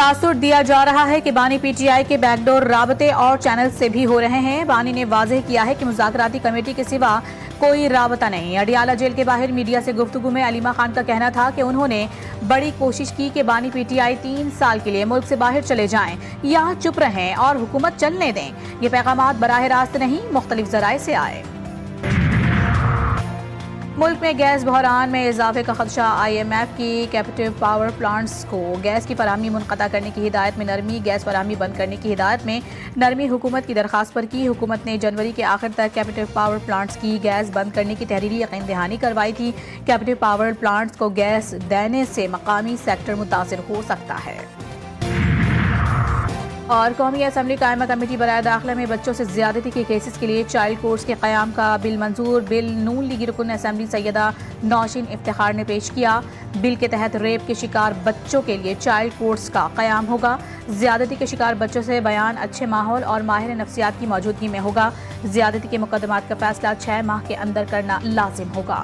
تاثر دیا جا رہا ہے کہ بانی پی ٹی آئی کے بیک ڈور رابطے اور چینل سے بھی ہو رہے ہیں۔ بانی نے واضح کیا ہے کہ مذاکراتی کمیٹی کے سوا کوئی رابطہ نہیں۔ اڈیالہ جیل کے باہر میڈیا سے گفتگو میں علیمہ خان کا کہنا تھا کہ انہوں نے بڑی کوشش کی کہ بانی پی ٹی آئی 3 سال کے لیے ملک سے باہر چلے جائیں، یہاں چپ رہیں اور حکومت چلنے دیں۔ یہ پیغامات براہ راست نہیں، مختلف ذرائع سے آئے۔ ملک میں گیس بحران میں اضافے کا خدشہ۔ آئی ایم ایف کی کیپٹیو پاور پلانٹس کو گیس کی فراہمی منقطع کرنے کی ہدایت میں نرمی۔ گیس فراہمی بند کرنے کی ہدایت میں نرمی حکومت کی درخواست پر کی۔ حکومت نے جنوری کے آخر تک کیپٹیو پاور پلانٹس کی گیس بند کرنے کی تحریری یقین دہانی کروائی تھی۔ کیپٹیو پاور پلانٹس کو گیس دینے سے مقامی سیکٹر متاثر ہو سکتا ہے۔ اور قومی اسمبلی قائمہ کمیٹی برائے داخلہ میں بچوں سے زیادتی کے کیسز کے لیے چائلڈ کورٹس کے قیام کا بل منظور۔ بل نون لیگی رکن اسمبلی سیدہ نوشین افتخار نے پیش کیا۔ بل کے تحت ریپ کے شکار بچوں کے لیے چائلڈ کورٹس کا قیام ہوگا۔ زیادتی کے شکار بچوں سے بیان اچھے ماحول اور ماہر نفسیات کی موجودگی میں ہوگا۔ زیادتی کے مقدمات کا فیصلہ 6 ماہ کے اندر کرنا لازم ہوگا۔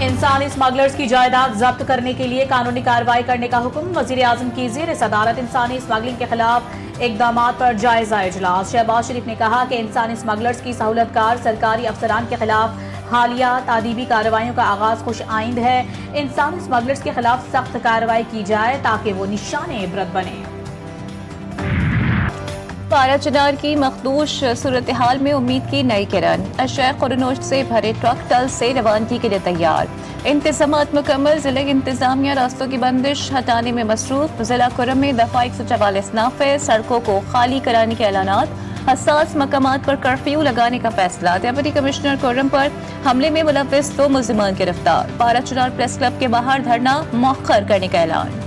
انسانی اسمگلرز کی جائیداد ضبط کرنے کے لیے قانونی کارروائی کرنے کا حکم۔ وزیر اعظم کی زیر صدارت انسانی اسمگلنگ کے خلاف اقدامات پر جائزہ اجلاس۔ شہباز شریف نے کہا کہ انسانی اسمگلرز کی سہولت کار سرکاری افسران کے خلاف حالیہ تادیبی کارروائیوں کا آغاز خوش آئند ہے۔ انسانی اسمگلرز کے خلاف سخت کارروائی کی جائے تاکہ وہ نشان عبرت بنے۔ پارا چنار کی مخدوش صورتحال میں امید کی نئی کرن۔ اشیاء قرنوشت سے بھرے ٹرک ٹل سے روانگی کے لیے تیار۔ انتظامات مکمل۔ ضلع انتظامیہ راستوں کی بندش ہٹانے میں مصروف۔ ضلع کرم میں دفعہ 144 نافذ۔ سڑکوں کو خالی کرانے کے اعلانات۔ حساس مقامات پر کرفیو لگانے کا فیصلہ۔ ڈپٹی کمشنر کرم پر حملے میں ملوث 2 ملزمان گرفتار۔ پارا چنار پریس کلب کے باہر دھرنا مؤخر کرنے کا اعلان۔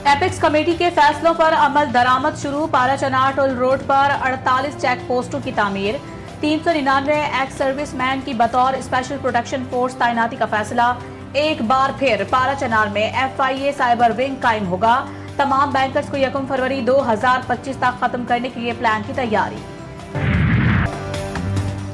ایپیکس کمیٹی کے فیصلوں پر عمل درآمد شروع۔ پارا چنار ٹول روڈ پر 48 چیک پوسٹوں کی تعمیر۔ 399 ایکس سروس مین کی بطور اسپیشل پروٹیکشن فورس تعیناتی کا فیصلہ۔ ایک بار پھر پارا چنار میں FIA سائبر ونگ قائم ہوگا۔ تمام بینکرز کو 1 فروری 2025 تک ختم کرنے کے لیے پلان کی تیاری۔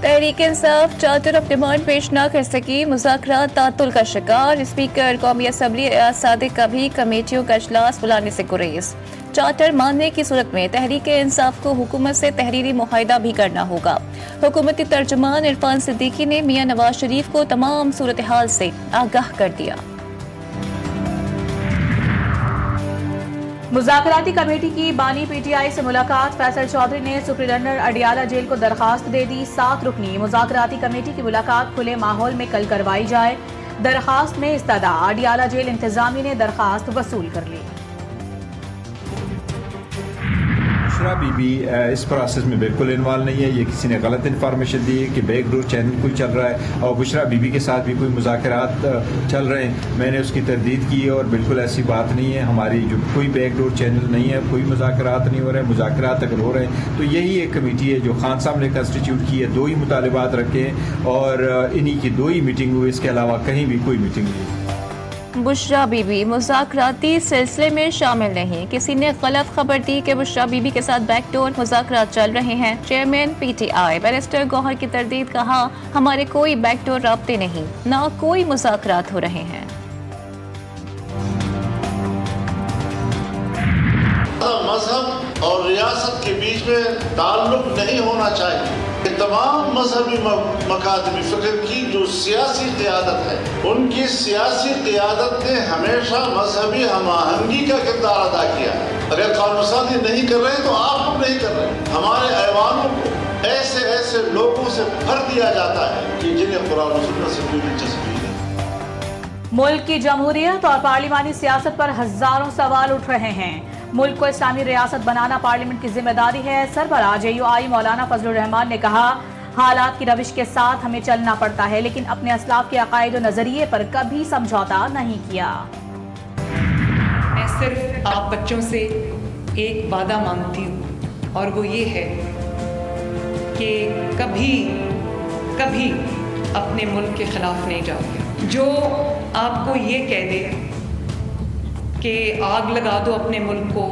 Tehreek Insaf charter of demand پیش نہ کر سکی۔ مذاکرات تعطل کا شکار۔ اسپیکر قومی اسمبلی ایاز صادق کا بھی کمیٹیوں کا اجلاس بلانے سے گریز۔ چارٹر ماننے کی صورت میں تحریک انصاف کو حکومت سے تحریری معاہدہ بھی کرنا ہوگا۔ حکومتی ترجمان عرفان صدیقی نے میاں نواز شریف کو تمام صورتحال سے آگاہ کر دیا۔ مذاکراتی کمیٹی کی بانی پی ٹی آئی سے ملاقات۔ فیصل چودھری نے سپرنٹنڈنٹ اڈیالہ جیل کو درخواست دے دی۔ 7 رکنی مذاکراتی کمیٹی کی ملاقات کھلے ماحول میں کل کروائی جائے۔ درخواست میں استدعا۔ اڈیالہ جیل انتظامیہ نے درخواست وصول کر لی۔ بشرا بی بی اس پروسیس میں بالکل انوالو نہیں ہے۔ یہ کسی نے غلط انفارمیشن دی ہے کہ بیک ڈور چینل کوئی چل رہا ہے اور بشرا بی بی کے ساتھ بھی کوئی مذاکرات چل رہے ہیں۔ میں نے اس کی تردید کی اور بالکل ایسی بات نہیں ہے۔ ہماری جو کوئی بیک ڈور چینل نہیں ہے، کوئی مذاکرات نہیں ہو رہے۔ مذاکرات اگر ہو رہے ہیں تو یہی ایک کمیٹی ہے جو خان صاحب نے کنسٹیٹیوٹ کی ہے۔ 2 ہی مطالبات رکھے اور انہی کی 2 ہی میٹنگ ہوئی، اس کے علاوہ کہیں بھی کوئی میٹنگ نہیں۔ بشرا بی بی مذاکراتی سلسلے میں شامل نہیں۔ کسی نے غلط خبر دی کہ بشرا بی بی کے ساتھ بیک ڈور مذاکرات چل رہے ہیں۔ چیئرمین PTI بیرسٹر گوہر کی تردید۔ کہا ہمارے کوئی بیک ڈور رابطے نہیں، نہ کوئی مذاکرات ہو رہے ہیں۔ مذہب اور ریاست کے بیچ میں تعلق نہیں ہونا چاہیے۔ تمام مذہبی مکاتب فکر کی جو سیاسی قیادت ہے، ان کی سیاسی قیادت نے ہمیشہ مذہبی ہم آہنگی کا کردار ادا کیا ہے۔ اگر قانون سازی نہیں کر رہے تو آپ لوگ نہیں کر رہے۔ ہمارے ایوانوں کو ایسے لوگوں سے بھر دیا جاتا ہے کہ جنہیں قرآن و سنت سے کوئی دلچسپی نہیں۔ ملک کی جمہوریت اور پارلیمانی سیاست پر ہزاروں سوال اٹھ رہے ہیں۔ ملک کو اسلامی ریاست بنانا پارلیمنٹ کی ذمہ داری ہے۔ سربراہ JUI مولانا فضل الرحمان نے کہا حالات کی روش کے ساتھ ہمیں چلنا پڑتا ہے، لیکن اپنے اسلاف کے عقائد و نظریے پر کبھی سمجھوتا نہیں کیا۔ میں صرف آپ بچوں سے ایک وعدہ مانگتی ہوں اور وہ یہ ہے کہ کبھی اپنے ملک کے خلاف نہیں جاؤ گے۔ جو آپ کو یہ کہہ دے کہ آگ لگا دو اپنے ملک کو،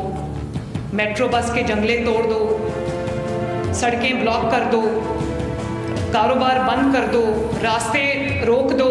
میٹرو بس کے جنگلے توڑ دو، سڑکیں بلاک کر دو، کاروبار بند کر دو، راستے روک دو،